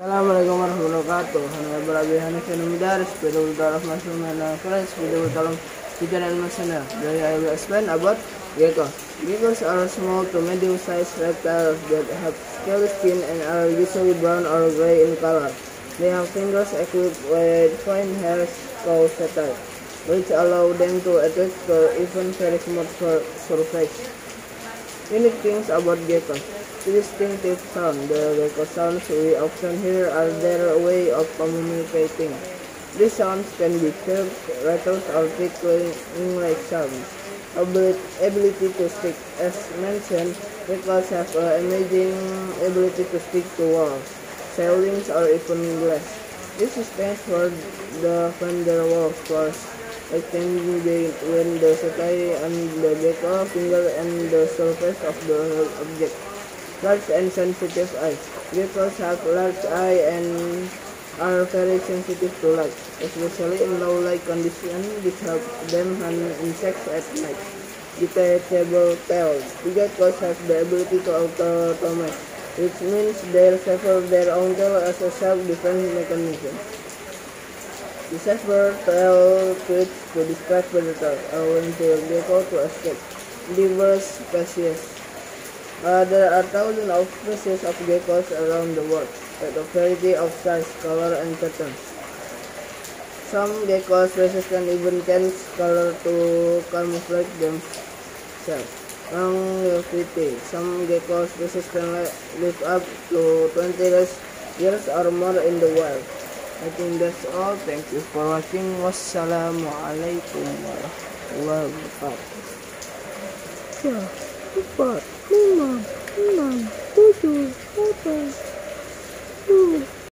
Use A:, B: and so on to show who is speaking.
A: Assalamualaikum warahmatullahi wabarakatuh. Hana barabihan sa numidaris, pero daraf masuma na friends, video talong teacher and listener. Today I will explain about geckos. Geckos are small to medium-sized reptiles that have scaly skin and are usually brown or gray in color. They have fingers equipped with fine hairs called setae, which allow them to attach to even very smooth surface. Unique things about geckos. The distinctive sound. The gecko sounds we often hear are their way of communicating. These sounds can be chirps, rattles, or tickling-like sounds. Ability to stick. As mentioned, geckos have an amazing ability to stick to walls, ceilings, or even glass. This is thanks for the fender walls force extending between the setae and the gecko finger and the surface of the object. Large and sensitive eyes. Geckos have large eyes and are very sensitive to light, especially in low-light conditions. This helps them hunt insects at night. Detachable tail. The geckos have the ability to auto-automate, which means they sever their own tail as a self-defense mechanism. The severed tail twitch to distract predators, allowing the gecko to escape. Diverse species. There are thousands of species of geckos around the world, with a variety of size, color, and patterns. Some gecko species can even change color to camouflage themselves. Longevity. Some gecko species can live up to 20 years or more in the wild. I think that's all. Thank you for watching. Wassalamualaikum warahmatullahi wabarakatuh. 4, 5, 6, 7, 8, 9, 10.